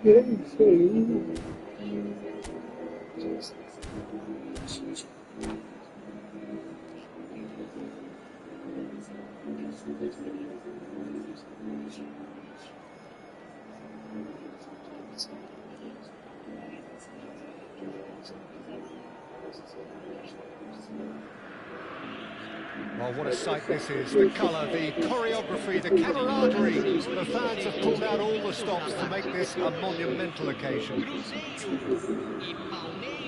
É isso aí. Well, what a sight this is. The colour, the choreography, the camaraderie. The fans have pulled out all the stops to make this a monumental occasion.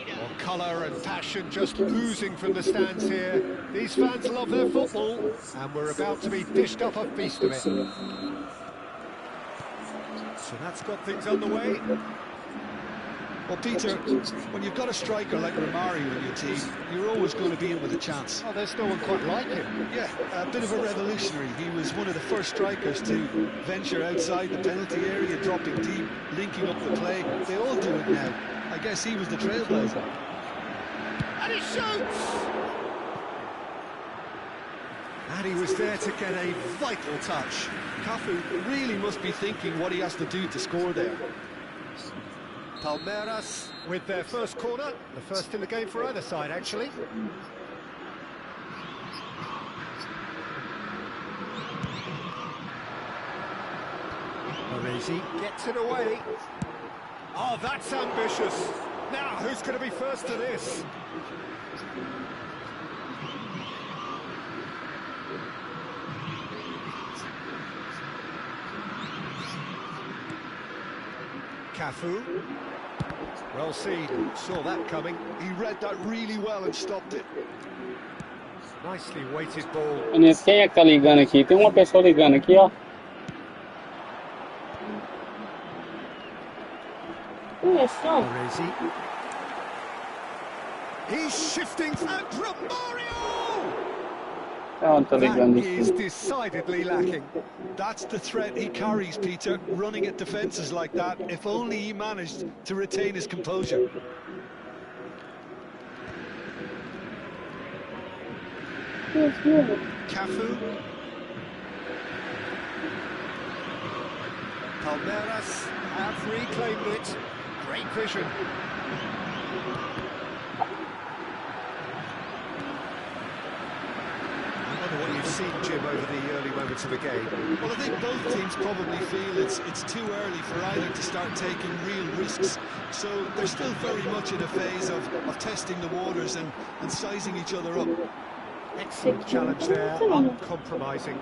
Well, colour and passion just oozing from the stands here. These fans love their football, and we're about to be dished up a feast of it. So that's got things underway. Well, Peter, when you've got a striker like Romario in your team, you're always going to be in with a chance. Oh, there's no one quite like him. Yeah, a bit of a revolutionary. He was one of the first strikers to venture outside the penalty area, dropping deep, linking up the play. They all do it now. I guess he was the trailblazer. And he shoots! And he was there to get a vital touch. Cafu really must be thinking what he has to do to score there. Palmeiras with their first corner, the first in the game for either side, actually. Orezi gets it away. Oh, that's ambitious. Now, who's going to be first to this? Cafu. Well seen, saw that coming. He read that really well and stopped it. Nicely weighted ball. Conhece quem é que tá ligando aqui? Tem uma pessoa ligando aqui, ó. Orezi. He's shifting out. Romario! That is decidedly lacking. That's the threat he carries, Peter, running at defences like that. If only he managed to retain his composure. Cafu. Palmeiras have reclaimed it. Great vision. seen, Jim, over the early moments of the game? Well, I think both teams probably feel it's too early for either to start taking real risks. So they're still very much in a phase of testing the waters and sizing each other up. Excellent challenge there, uncompromising.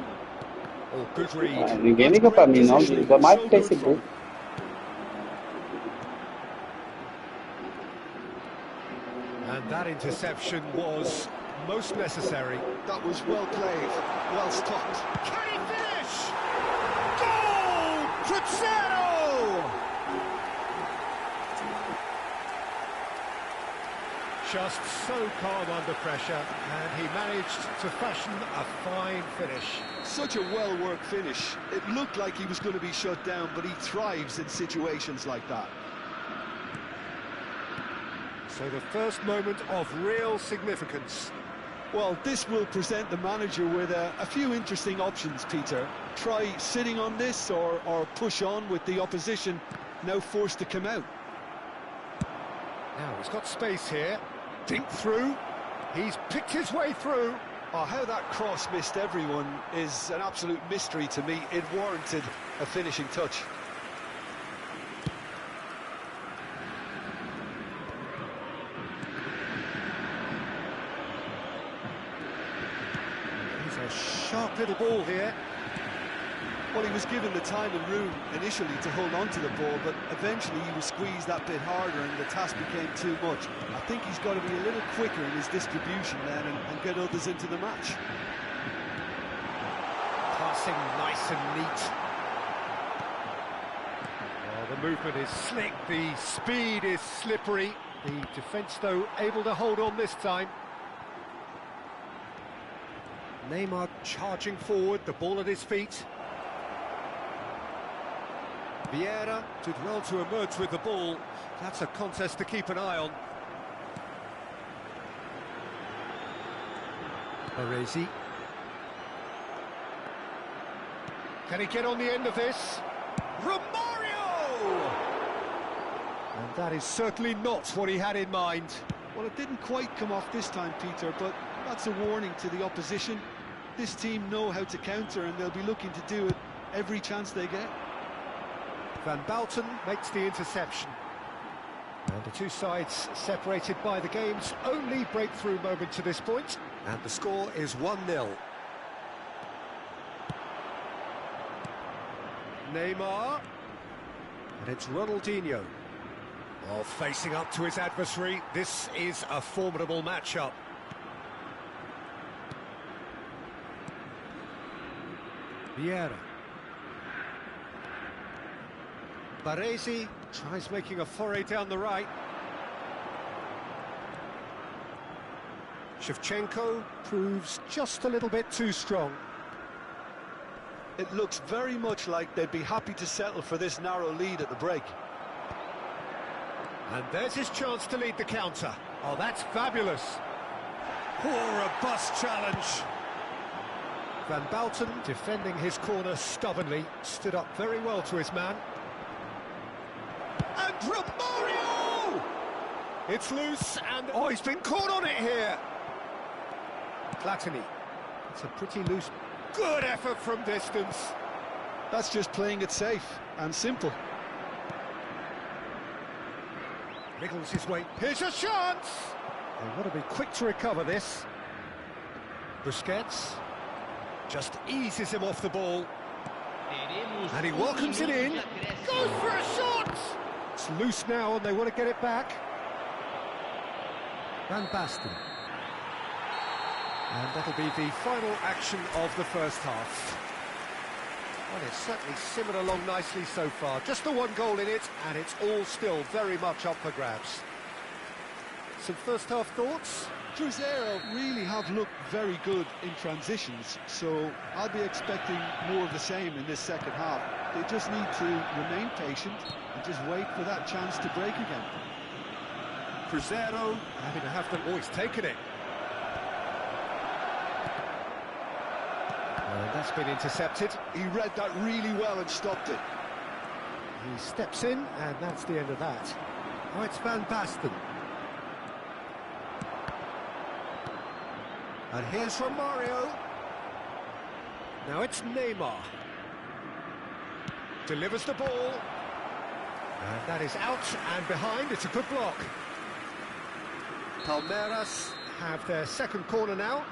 Oh, good read. Ninguém liga pra mim, não. Liga mais pro Facebook. And that interception was most necessary. That was well played, well stopped. Can he finish? Goal! Testando! Just so calm under pressure, and he managed to fashion a fine finish. Such a well-worked finish. It looked like he was going to be shut down, but he thrives in situations like that. So the first moment of real significance. Well, this will present the manager with a few interesting options, Peter. Try sitting on this or push on with the opposition now forced to come out. Now he's got space here. Dink through. He's picked his way through. Oh, how that cross missed everyone is an absolute mystery to me. It warranted a finishing touch. He's a sharp little ball here. Well, he was given the time and room initially to hold on to the ball, but eventually he was squeezed that bit harder and the task became too much. I think he's got to be a little quicker in his distribution then and get others into the match. Passing nice and neat. Oh, the movement is slick, the speed is slippery. The defence, though, able to hold on this time. Neymar charging forward, the ball at his feet. Vieira did well to emerge with the ball. That's a contest to keep an eye on. Baresi. Can he get on the end of this? Romario! And that is certainly not what he had in mind. Well, it didn't quite come off this time, Peter, but that's a warning to the opposition. This team know how to counter and they'll be looking to do it every chance they get. Van Balten makes the interception. And the two sides separated by the game's only breakthrough moment to this point. And the score is 1-0. Neymar. And it's Ronaldinho. Oh, facing up to his adversary. This is a formidable matchup. Vieira. Baresi tries making a foray down the right. Shevchenko proves just a little bit too strong. It looks very much like they'd be happy to settle for this narrow lead at the break. And there's his chance to lead the counter. Oh, that's fabulous. Poor robust challenge. Van Balten, defending his corner stubbornly, stood up very well to his man. And Romario! It's loose, and oh, he's been caught on it here. Platini. It's a pretty loose. Good effort from distance. That's just playing it safe and simple. Wriggles his way. Here's a chance! They want to be quick to recover this. Busquets just eases him off the ball. And he welcomes it in. Goes for a shot! It's loose now and they want to get it back. Van Basten. And that'll be the final action of the first half. Well, it's certainly simmered along nicely so far. Just the one goal in it, and it's all still very much up for grabs. Some first half thoughts? Crescer really have looked very good in transitions, so I'll be expecting more of the same in this second half. They just need to remain patient and just wait for that chance to break again. Crescer having to have them. Oh, he's taken it. And that's been intercepted. He read that really well and stopped it. He steps in, and that's the end of that. Oh, it's Van Basten. And here's Romario. Now it's Neymar. Delivers the ball. And that is out and behind. It's a good block. Palmeiras have their second corner now.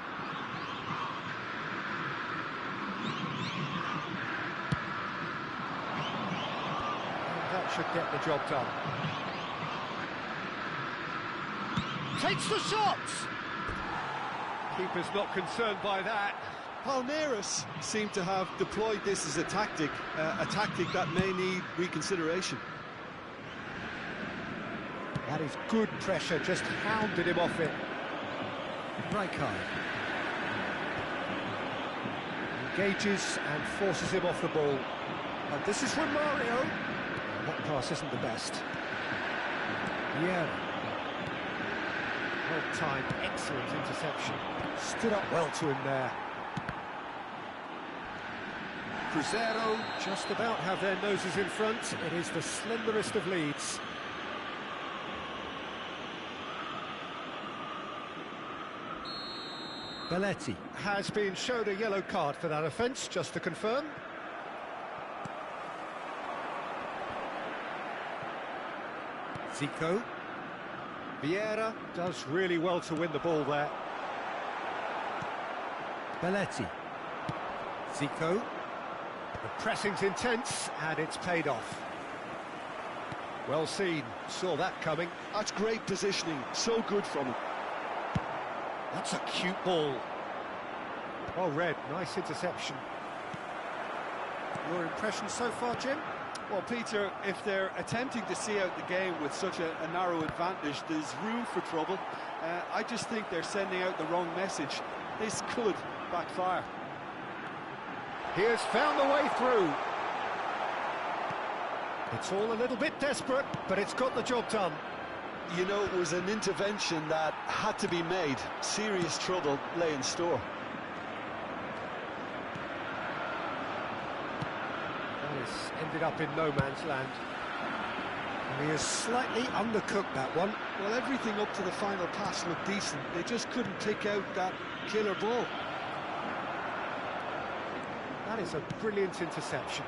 And that should get the job done. Takes the shot! Keeper's not concerned by that. Palmeiras seem to have deployed this as a tactic that may need reconsideration. That is good pressure, just hounded him off it. Rijkaard engages and forces him off the ball. And this is from Mario. That pass isn't the best. Yeah. Well timed, excellent interception. Stood up well to him there. Cruzeiro just about have their noses in front. It is the slenderest of leads. Belletti has been showed a yellow card for that offence, just to confirm. Zico. Vieira does really well to win the ball there. Belletti. Zico. The pressing's intense, and it's paid off. Well seen, saw that coming. That's great positioning, so good from him. That's a cute ball. Well read, nice interception. Your impression so far, Jim? Well, Peter, if they're attempting to see out the game with such a narrow advantage, there's room for trouble. I just think they're sending out the wrong message. This could backfire. He has found the way through. It's all a little bit desperate, but it's got the job done. You know, it was an intervention that had to be made. Serious trouble lay in store. That has ended up in no man's land. And he has slightly undercooked that one. Well, everything up to the final pass looked decent. They just couldn't pick out that killer ball. That is a brilliant interception.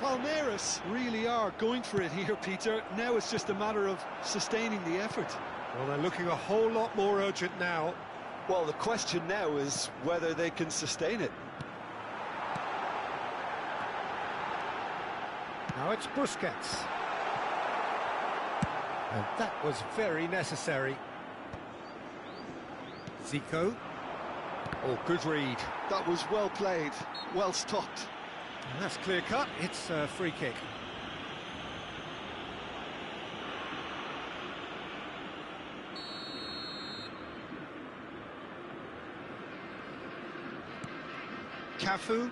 Palmeiras really are going for it here, Peter. Now it's just a matter of sustaining the effort. Well, they're looking a whole lot more urgent now. Well, the question now is whether they can sustain it. Now it's Busquets. And that was very necessary. Zico. Oh, good read. That was well played, well stopped. And that's clear cut, it's a free kick. Cafu.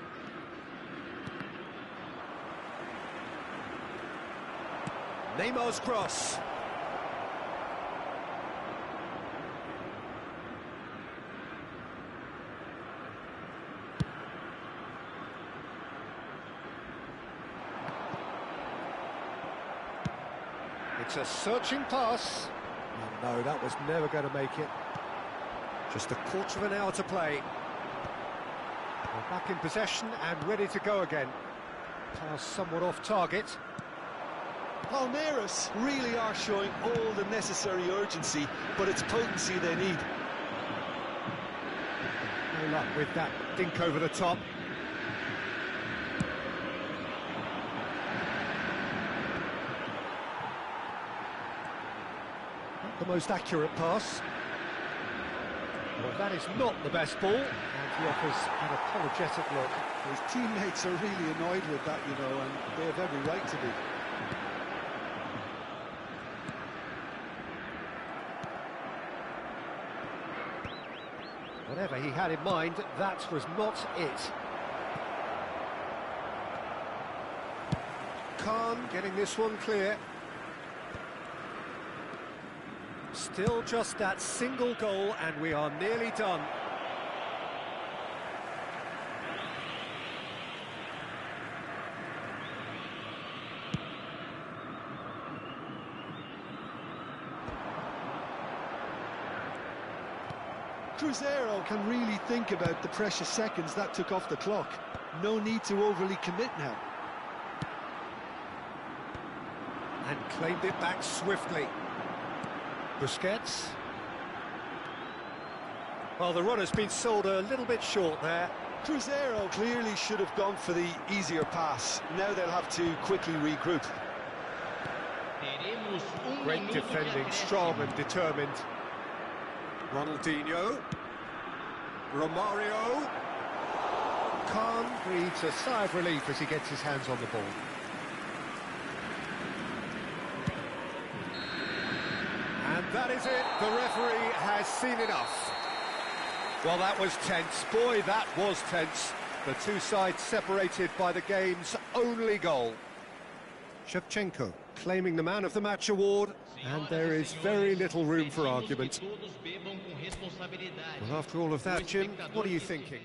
Neymar's cross. It's a searching pass. Oh, no, that was never going to make it. Just a quarter of an hour to play. We're back in possession and ready to go again. Pass somewhat off target. Palmeiras really are showing all the necessary urgency, but it's potency they need. No luck with that dink over the top. Not the most accurate pass. Well, that is not the best ball, and he offers an apologetic look. His teammates are really annoyed with that, you know, and they have every right to be. Whatever he had in mind, that was not it. Khan getting this one clear. Still just that single goal and we are nearly done. Cruzeiro can really think about the precious seconds that took off the clock. No need to overly commit now. And claimed it back swiftly. Busquets. Well, the run has been sold a little bit short there. Cruzeiro clearly should have gone for the easier pass. Now they'll have to quickly regroup. Great defending, strong and determined. Ronaldinho. Romario. Khan breathes a sigh of relief as he gets his hands on the ball. And that is it. The referee has seen enough. Well, that was tense. Boy, that was tense. The two sides separated by the game's only goal. Shevchenko claiming the Man of the Match award, and there is very little room for argument. Well, after all of that, Jim, what are you thinking?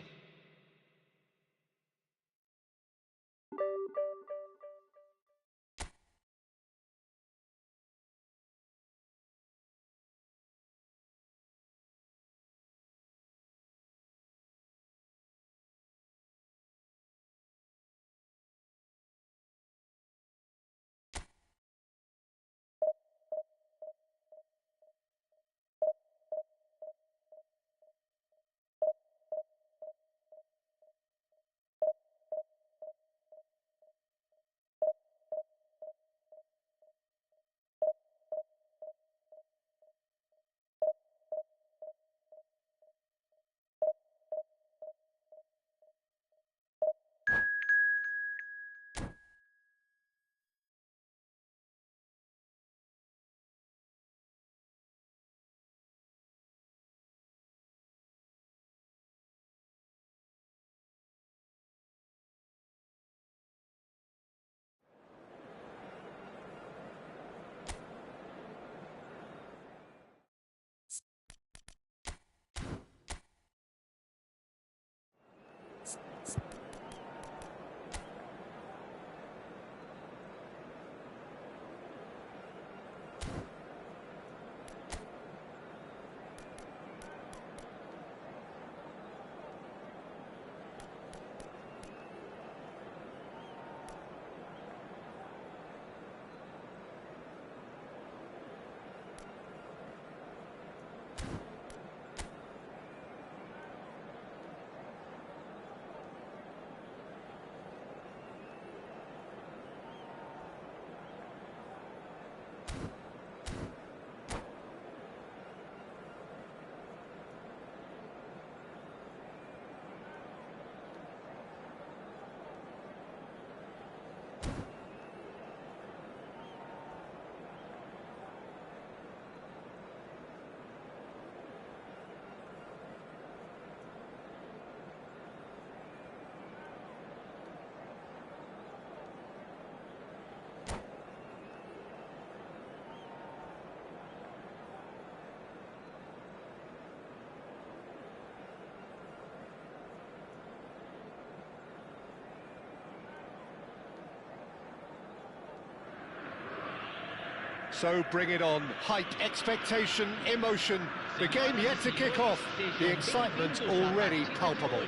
So bring it on. Hype, expectation, emotion. The game yet to kick off. The excitement already palpable.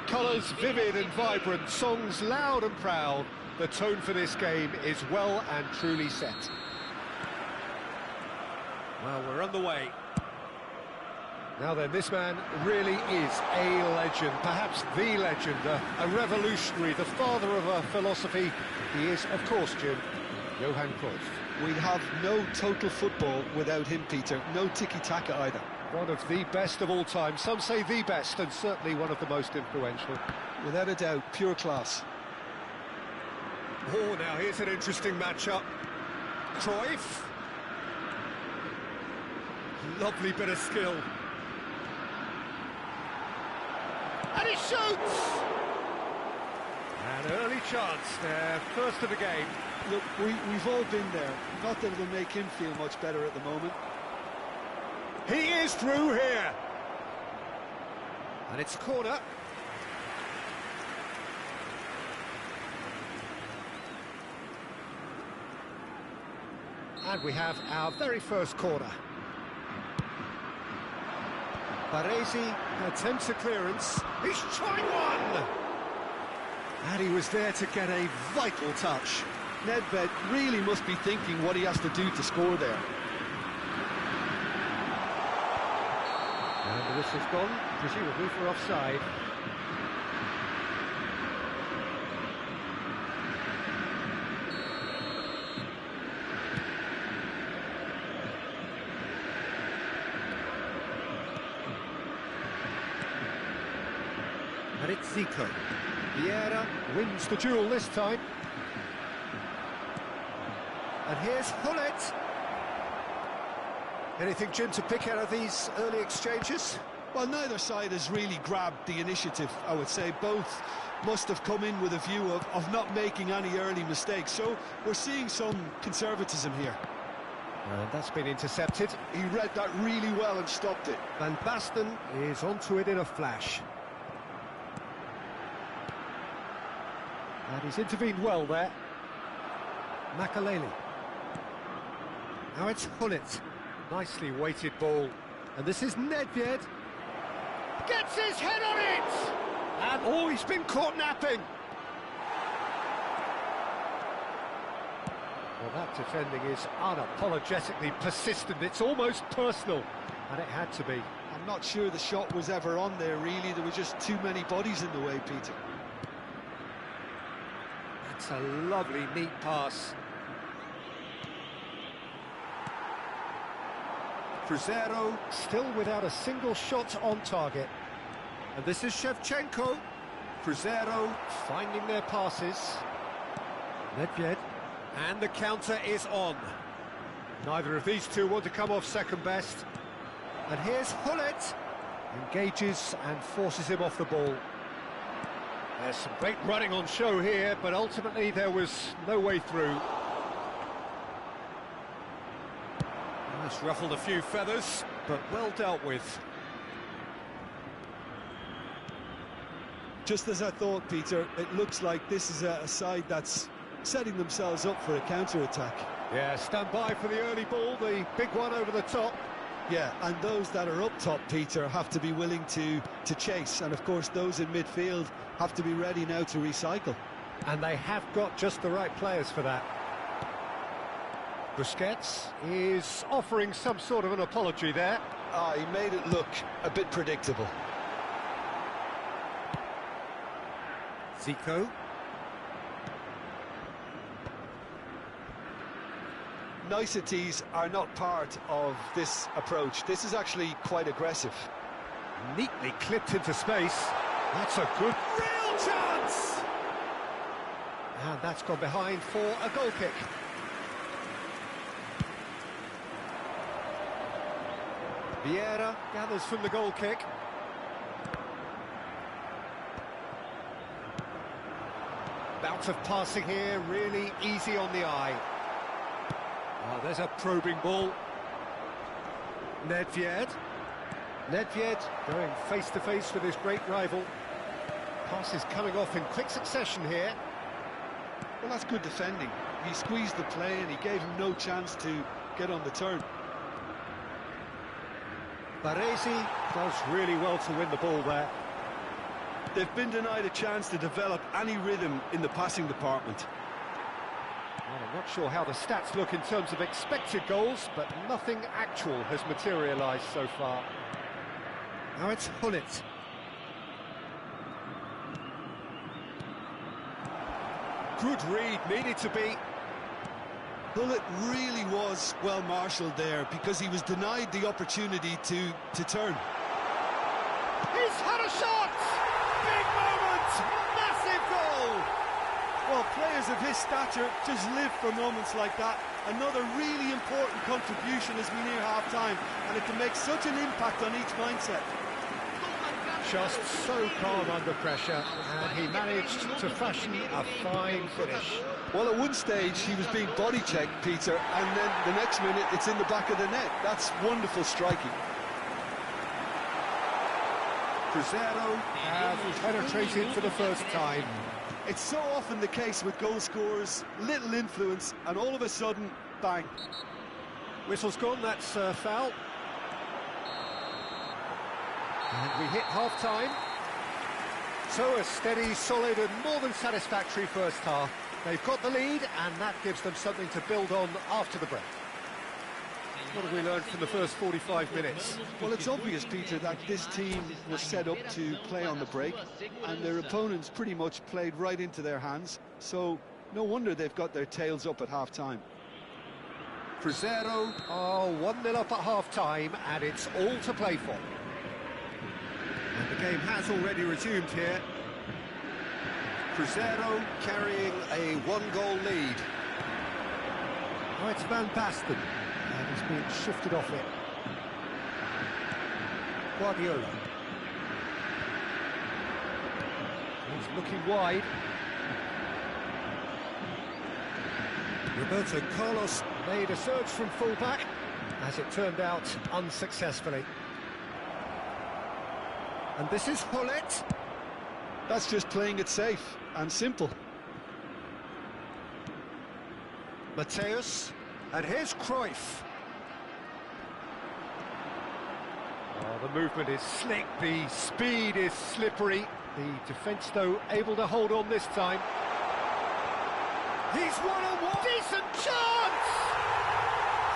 Colours vivid and vibrant, songs loud and proud. The tone for this game is well and truly set. Well, we're on the way. Now then, this man really is a legend, perhaps the legend, a revolutionary, the father of a philosophy. He is, of course, Jim, Johan Cruyff. We'd have no total football without him, Peter. No tiki-taka either. One of the best of all time. Some say the best, and certainly one of the most influential. Without a doubt, pure class. Oh, now here's an interesting matchup. Cruyff. Lovely bit of skill. And he shoots! An early chance there, first of the game. Look, we've all been there. Not that it'll make him feel much better at the moment. He is through here. And it's a corner. And we have our very first corner. Baresi attempts a clearance. He's tried one! And he was there to get a vital touch. Nedved really must be thinking what he has to do to score there. And the whistle's gone, presumably for offside. And it's Zico. Primeira wins the duel this time. And here's Hullet. Anything, Jim, to pick out of these early exchanges? Well, neither side has really grabbed the initiative, I would say. Both must have come in with a view of not making any early mistakes. So we're seeing some conservatism here. And that's been intercepted. He read that really well and stopped it. Van Basten is onto it in a flash. And he's intervened well there. Makaleli. Now it's Hullet. Nicely weighted ball. And this is Nedved. Gets his head on it! And oh, he's been caught napping. Well, that defending is unapologetically persistent. It's almost personal. And it had to be. I'm not sure the shot was ever on there, really. There were just too many bodies in the way, Peter. That's a lovely, neat pass. Crescer still without a single shot on target. And this is Shevchenko. Crescer finding their passes. Nedved. And the counter is on. Neither of these two want to come off second best. And here's Hullet. Engages and forces him off the ball. There's some great running on show here, but ultimately there was no way through. That's ruffled a few feathers, but well dealt with. Just as I thought, Peter, it looks like this is a side that's setting themselves up for a counter-attack. Yeah, stand by for the early ball, the big one over the top. Yeah, and those that are up top, Peter, have to be willing to chase. And, of course, those in midfield have to be ready now to recycle. And they have got just the right players for that. Busquets is offering some sort of an apology there. He made it look a bit predictable. Zico. Niceties are not part of this approach. This is actually quite aggressive. Neatly clipped into space. That's a good real chance! And that's gone behind for a goal kick. Vieira gathers from the goal kick. Bout of passing here, really easy on the eye. Oh, there's a probing ball. Nedved. Nedved going face-to-face with his great rival. Passes coming off in quick succession here. Well, that's good defending. He squeezed the play and he gave him no chance to get on the turn. Baresi does really well to win the ball there. They've been denied a chance to develop any rhythm in the passing department. Well, I'm not sure how the stats look in terms of expected goals, but nothing actual has materialised so far. Now it's Hullet. Good read, needed to be. Hullet really was well marshalled there because he was denied the opportunity to turn. He's had a shot! Big moment! Massive goal! Well, players of his stature just live for moments like that. Another really important contribution as we near half-time, and it can make such an impact on each mindset. Just so calm under pressure, and he managed to fashion a fine finish. Well, at one stage he was being body-checked, Peter, and then the next minute it's in the back of the net. That's wonderful striking. Crescer have penetrated for the first time. It's so often the case with goal scorers, little influence, and all of a sudden, bang. Whistle's gone, that's foul. And we hit half-time. So a steady, solid and more than satisfactory first half. They've got the lead and that gives them something to build on after the break. What have we learned from the first 45 minutes? Well, it's obvious, Peter, that this team was set up to play on the break, and their opponents pretty much played right into their hands, so no wonder they've got their tails up at half-time. Crescer, 1-0 up at half-time, and it's all to play for. And the game has already resumed here. Crescer carrying a one-goal lead. Oh, it's Van Basten. And he's being shifted off it. Guardiola. He's looking wide. Roberto Carlos made a surge from full-back, as it turned out, unsuccessfully. And this is Hullet. That's just playing it safe and simple. Mateus. And here's Cruyff. Oh, the movement is slick, the speed is slippery. The defence, though, able to hold on this time. He's one-on-one. Decent chance!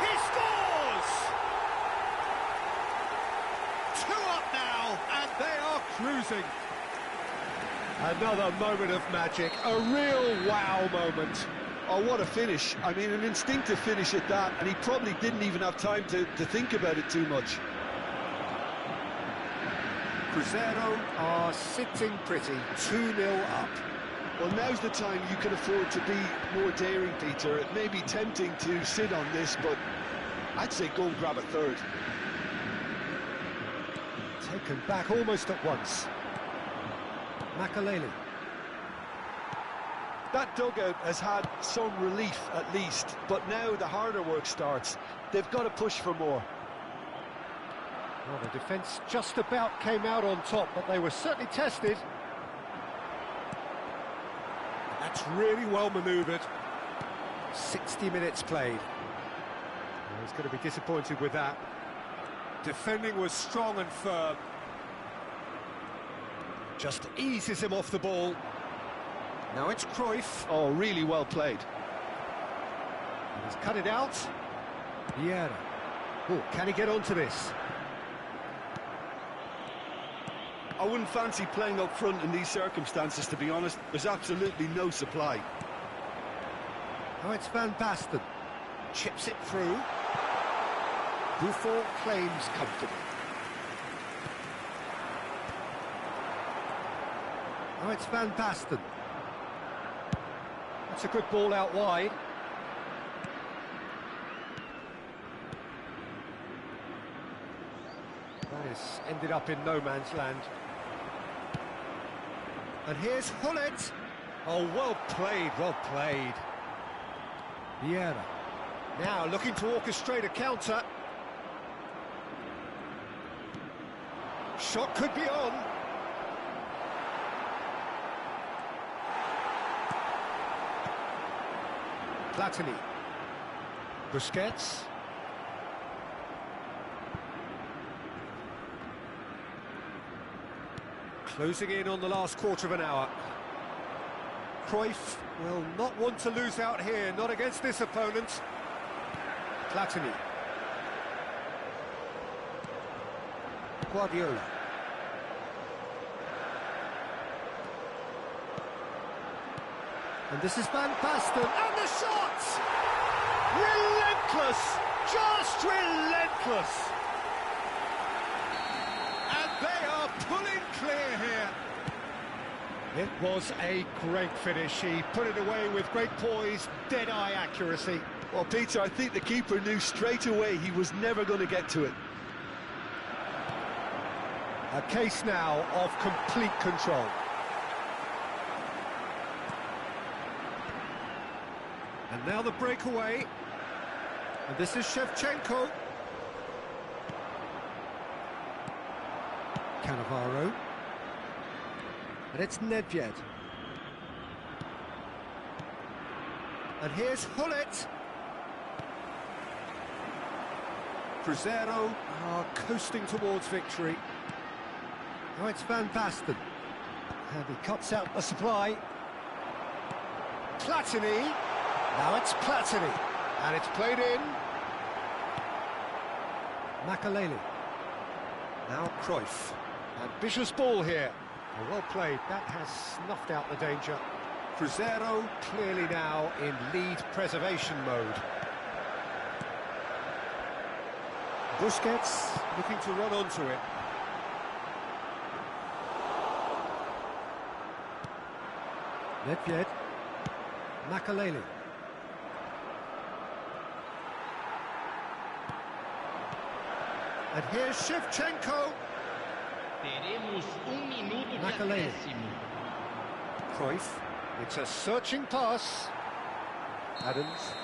He scores! 2 up now, and they are cruising. Another moment of magic, a real wow moment. Oh, what a finish. I mean, an instinctive finish at that, and he probably didn't even have time to think about it too much. Crescer are sitting pretty, 2-0 up. Well, now's the time you can afford to be more daring, Peter. It may be tempting to sit on this, but I'd say go and grab a third. Taken back almost at once. Makaleli. That dugout has had some relief, at least, but now the harder work starts. They've got to push for more. Well, the defence just about came out on top, but they were certainly tested. That's really well manoeuvred. 60 minutes played. Well, he's going to be disappointed with that. Defending was strong and firm. Just eases him off the ball. Now it's Cruyff. Oh, really well played. And he's cut it out. Primeira. Oh, can he get onto this? I wouldn't fancy playing up front in these circumstances, to be honest. There's absolutely no supply. Oh, it's Van Basten. Chips it through. Buffon claims comfortably. Oh, it's Van Basten. That's a good ball out wide. That has ended up in no man's land. And here's Hullet. Oh, well played, well played. Primeira. Now looking to orchestrate a counter. Shot could be on. Platini. Busquets. Closing in on the last quarter of an hour. Cruyff will not want to lose out here, not against this opponent. Platini. Guardiola. And this is Van Basten, and the shot! Relentless! Just relentless! And they are pulling clear here. It was a great finish. He put it away with great poise, dead-eye accuracy. Well, Peter, I think the keeper knew straight away he was never going to get to it. A case now of complete control. And now the breakaway. And this is Shevchenko. Cannavaro. And it's Nedved. And here's Hullet. Crescer are coasting towards victory. Now it's Van Basten. And he cuts out the supply. Platini. Now it's Platini. And it's played in. Makaleli. Now Cruyff. Ambitious ball here. Oh, well played. That has snuffed out the danger. Cruzeiro clearly now in lead preservation mode. Busquets looking to run onto it. Nedved. Makaleli. And here's Shevchenko. Teremos minuto de Makaleli. acréscimo. Cruyff. It's a searching pass. Adams.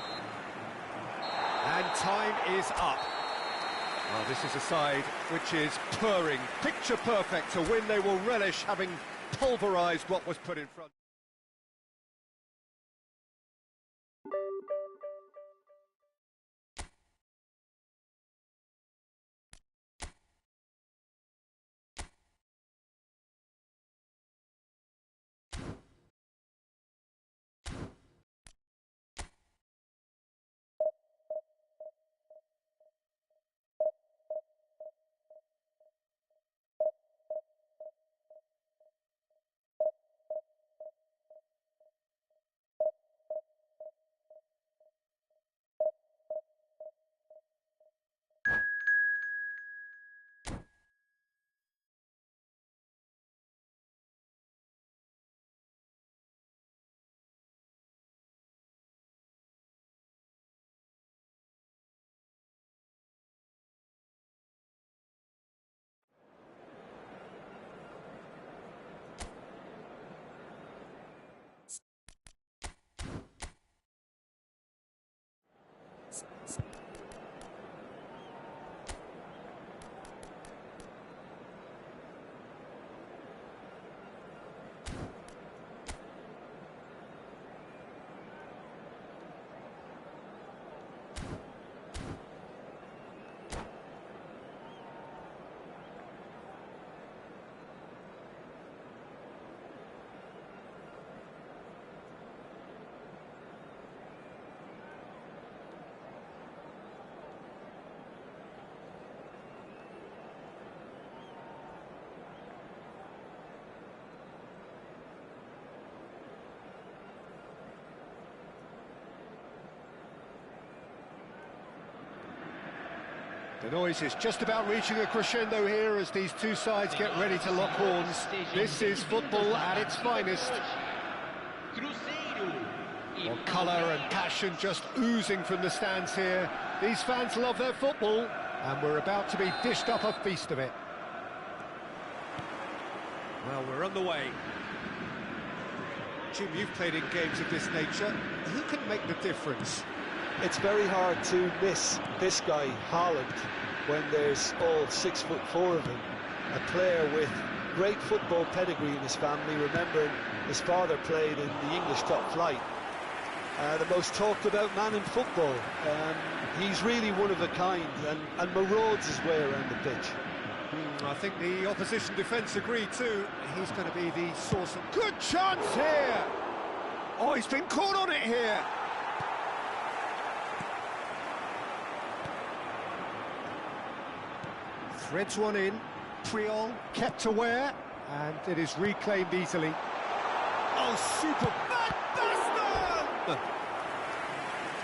And time is up. Well, this is a side which is purring, picture perfect, a win they will relish, having pulverised what was put in front. The noise is just about reaching a crescendo here as these two sides get ready to lock horns. This is football at its finest. Well, colour and passion just oozing from the stands here. These fans love their football, and we're about to be dished up a feast of it. Well, we're on the way. Jim, you've played in games of this nature. Who can make the difference? It's very hard to miss this guy, Haaland, when there's all 6'4" of him. A player with great football pedigree in his family, remembering his father played in the English top flight. The most talked about man in football. He's really one of a kind and marauds his way around the pitch. I think the opposition defence agree too. He's going to be the source of... Good chance here! Oh, he's been caught on it here! Threads one in, Priol kept aware, and it is reclaimed easily. Oh, super!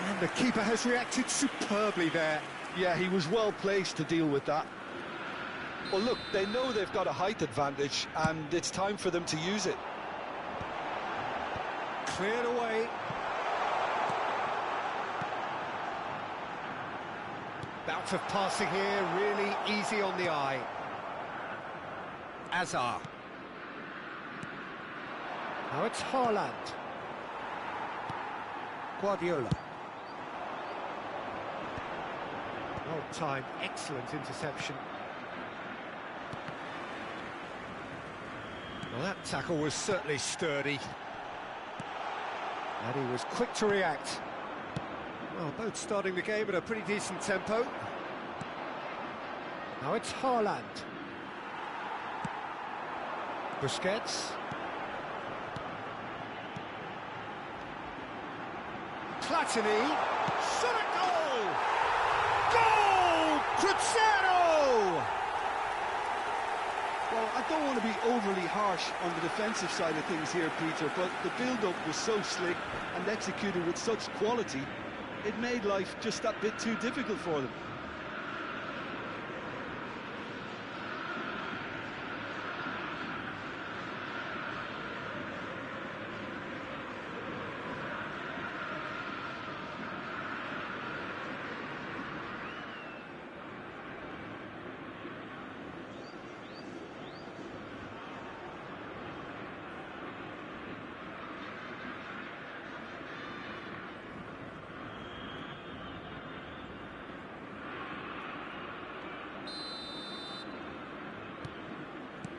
And the keeper has reacted superbly there. Yeah, he was well placed to deal with that. Well, look, they know they've got a height advantage, and it's time for them to use it. Cleared away. Bout of passing here, really easy on the eye. Azar. Now it's Haaland. Guardiola. Well timed, excellent interception. Well, that tackle was certainly sturdy. And he was quick to react. Well, both starting the game at a pretty decent tempo. Now it's Haaland. Busquets. Platini. Shot at goal! Goal! Crescer! Well, I don't want to be overly harsh on the defensive side of things here, Peter, but the build-up was so slick and executed with such quality, it made life just that bit too difficult for them.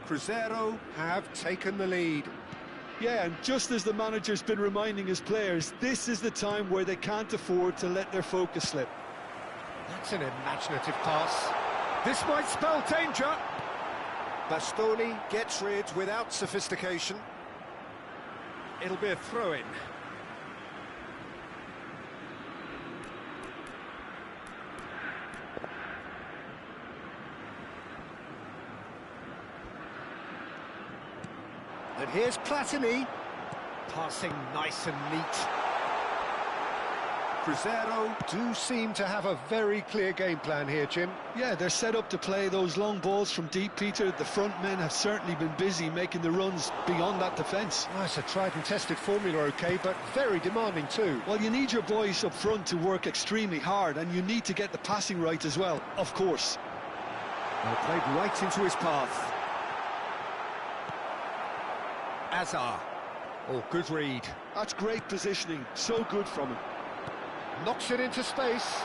Crescer have taken the lead. Yeah, and just as the manager's been reminding his players, this is the time where they can't afford to let their focus slip. That's an imaginative pass. This might spell danger. Bastoni gets rid without sophistication. It'll be a throw-in. And here's Platini, passing nice and neat. Crescer do seem to have a very clear game plan here, Jim. Yeah, they're set up to play those long balls from deep, Peter. The front men have certainly been busy making the runs beyond that defence. Oh, it's a tried and tested formula, OK, but very demanding too. Well, you need your boys up front to work extremely hard, and you need to get the passing right as well, of course. Well, played right into his path. Azar. Oh, good read. That's great positioning, so good from him. Knocks it into space.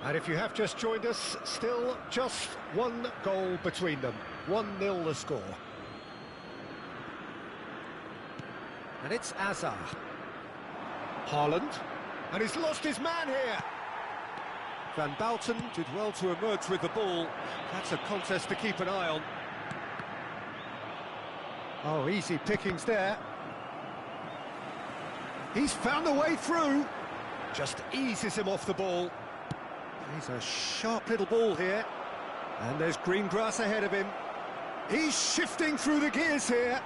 And if you have just joined us, still just one goal between them. 1-0 the score. And it's Azar. Haaland. And he's lost his man here. Van Bouten did well to emerge with the ball. That's a contest to keep an eye on. Oh, easy pickings there. He's found a way through. Just eases him off the ball. He's a sharp little ball here. And there's green grass ahead of him. He's shifting through the gears here.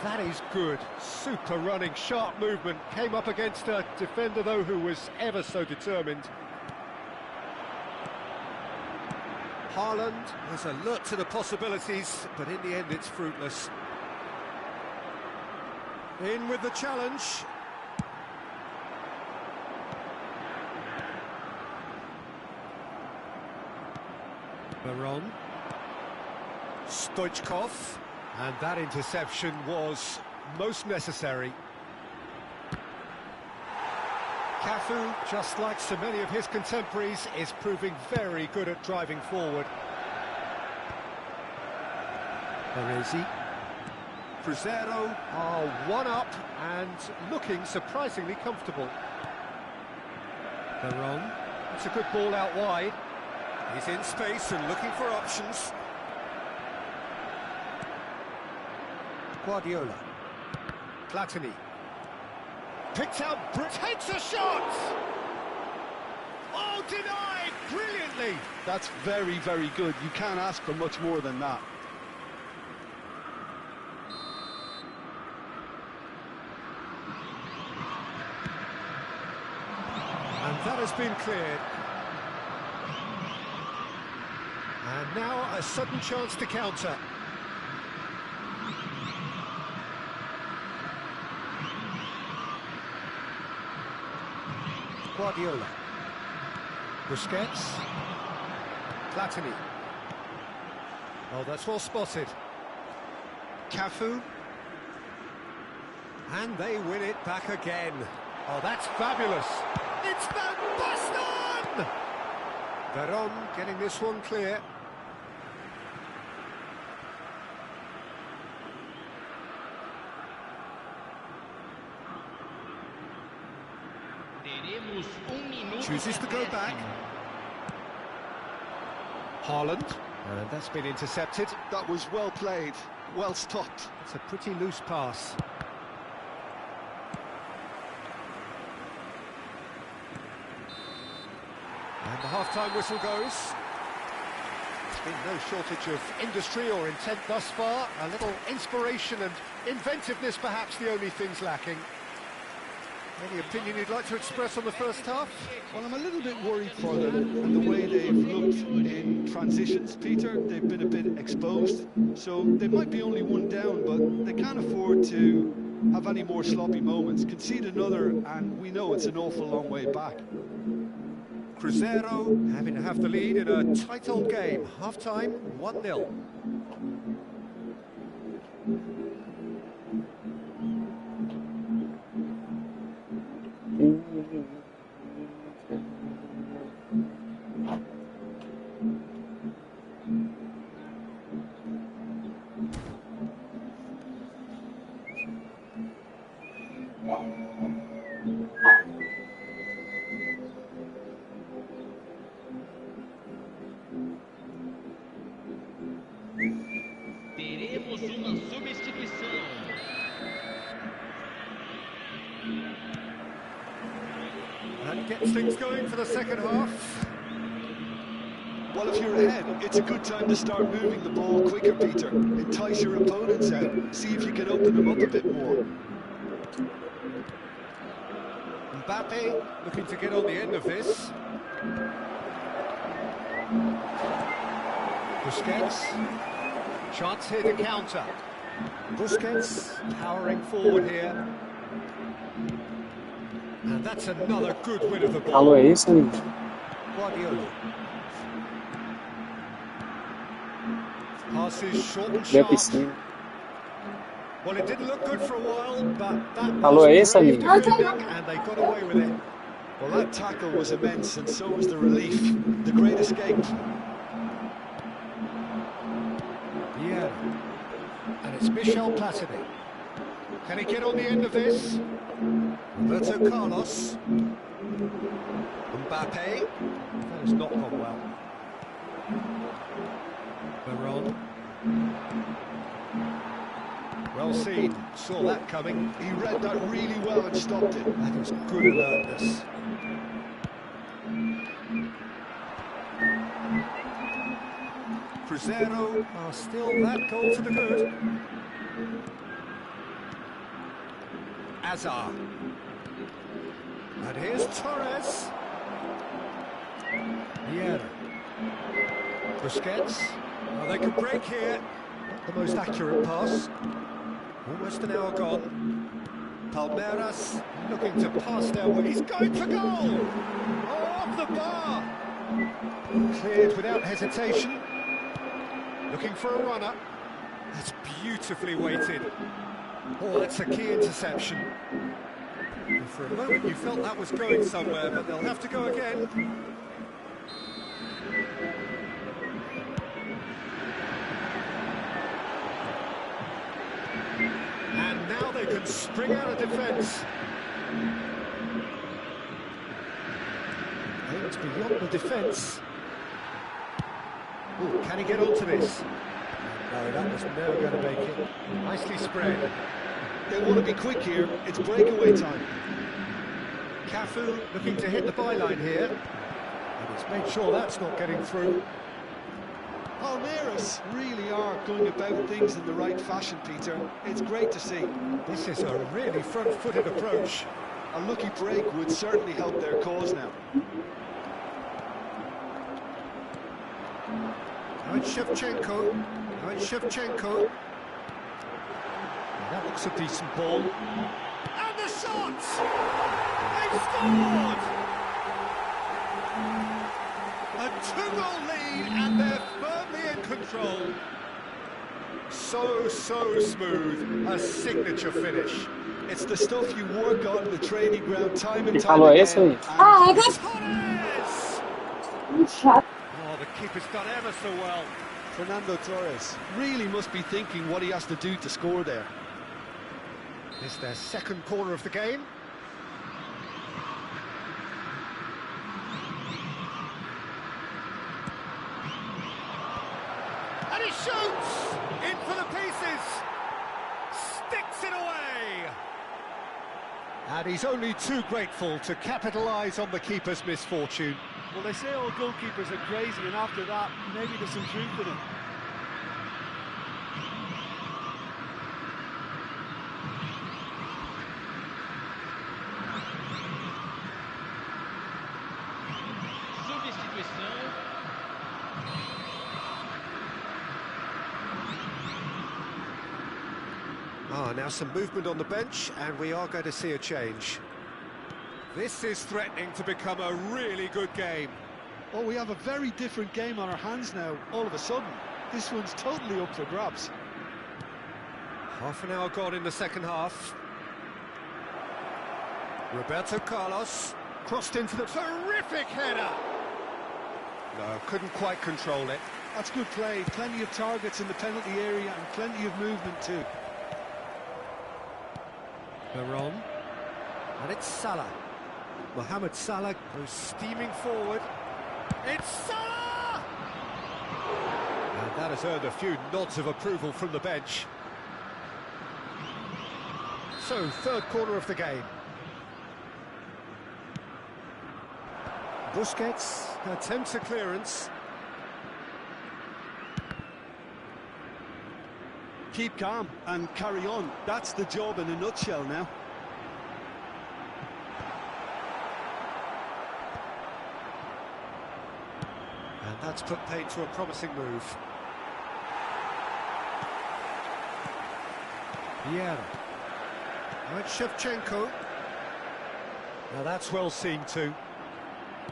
That is good. Super running, sharp movement. Came up against a defender, though, who was ever so determined. Haaland was alert to the possibilities, but in the end it's fruitless. In with the challenge. Baron. Stoichkov. And that interception was most necessary. Cafu, just like so many of his contemporaries, is proving very good at driving forward. Baresi. Crescer are one up and looking surprisingly comfortable. Baron. It's a good ball out wide. He's in space and looking for options. Guardiola. Platini. Picks out, takes a shot! Oh, denied! Brilliantly! That's very, very good. You can't ask for much more than that. And that has been cleared. And now a sudden chance to counter. Guardiola. Busquets. Platini. Oh, that's well spotted. Cafu. And they win it back again. Oh, that's fabulous. It's Van Basten! Veron getting this one clear. Chooses to go back. Haaland. And that's been intercepted. That was well played, well stopped. It's a pretty loose pass. And the half-time whistle goes. There's been no shortage of industry or intent thus far. A little inspiration and inventiveness, perhaps the only things lacking. Any opinion you'd like to express on the first half? Well, I'm a little bit worried for them and the way they've looked in transitions, Peter. They've been a bit exposed, so they might be only one down, but they can't afford to have any more sloppy moments. Concede another, and we know it's an awful long way back. Cruzeiro having to have the lead in a tight old game. Half-time, 1-0. Teremos uma substituição. That gets things going for the second half. Well, if you're ahead, it's a good time to start moving the ball quicker, Peter. Entice your opponents out. See if you can open them up a bit more. Mbappe looking to get on the end of this. Busquets. Chance here to counter. Busquets powering forward here. And that's another good win of the ball. Alô, é isso, amigo? Guardiola. Passes short and Deu sharp. piscina. Well, it didn't look good for a while, but that Alô, é was isso, brave amigo? defending, and they got away with it. Well, that tackle was immense, and so was the relief. The great escape. Yeah. And it's Michel Platini. Can he get on the end of this? Roberto Carlos. Mbappe. That has not gone well. Veron. Well seen. Saw that coming. He read that really well and stopped it. That is good alertness. Cruzeiro are still that goal to the good. Azar. And here's Torres. Vieira. Busquets. Well, they could break here. Not the most accurate pass. Almost an hour gone. Palmeiras looking to pass their way. He's going for goal! Oh, off the bar! Cleared without hesitation. Looking for a runner. That's beautifully weighted. Oh, that's a key interception. And for a moment you felt that was going somewhere, but they'll have to go again. And now they can spring out of defence. It's beyond the defence. Ooh, can he get onto this? No, that was never going to make it. Nicely spread. They want to be quick here. It's breakaway time. Cafu looking to hit the byline here. And he's made sure that's not getting through. Palmeiras really are going about things in the right fashion, Peter. It's great to see. This is a really front-footed approach. A lucky break would certainly help their cause now. Now it's Shevchenko. Now it's Shevchenko. That looks a decent ball. And the shot! They've scored! A 2-goal lead, and they're firmly in control. So smooth. A signature finish. It's the stuff you work on the training ground time and time Alô, é again. isso aí? Torres! Oh, the keeper's done ever so well. Fernando Torres really must be thinking what he has to do to score there. It's their second corner of the game. Shoots! In for the pieces! Sticks it away! And he's only too grateful to capitalise on the keeper's misfortune. Well, they say all goalkeepers are crazy, and after that, maybe there's some truth in it. Substituição. Now some movement on the bench, and we are going to see a change. This is threatening to become a really good game. Oh, we have a very different game on our hands now, all of a sudden. This one's totally up for grabs. Half an hour gone in the second half. Roberto Carlos crossed into the terrific header. No, couldn't quite control it. That's good play. Plenty of targets in the penalty area and plenty of movement too. Veron. And it's Salah. Mohamed Salah goes steaming forward. It's Salah! And that has earned a few nods of approval from the bench. So, third quarter of the game. Busquets attempts a clearance. Keep calm and carry on. That's the job in a nutshell now. And that's put paid to a promising move. Primeira. Now it's Shevchenko. Now that's well seen too.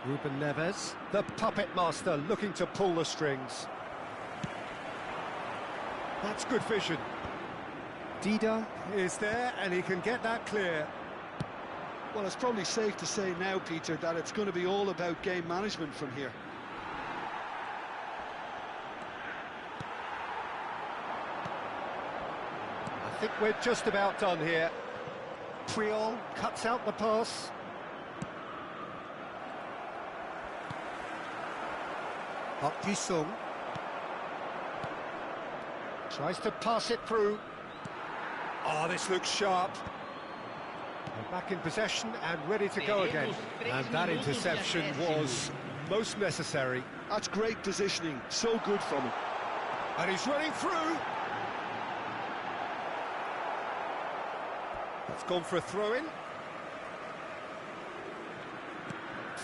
Ruben Neves, the puppet master, looking to pull the strings. That's good vision. Dida is there, and he can get that clear. Well, it's probably safe to say now, Peter, that it's going to be all about game management from here. I think we're just about done here. Puyol cuts out the pass. Sung tries to pass it through. Oh, this looks sharp. They're back in possession and ready to go again. And that interception was most necessary. That's great positioning, so good from him. And he's running through. That's gone for a throw-in.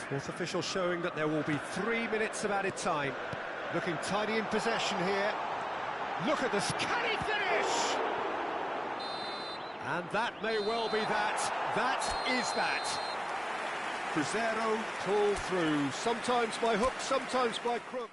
Fourth official showing that there will be 3 minutes of added time. Looking tidy in possession here. Look at this, can he finish? And that may well be that. That is that. Cruzeiro pull through, sometimes by hook, sometimes by crook.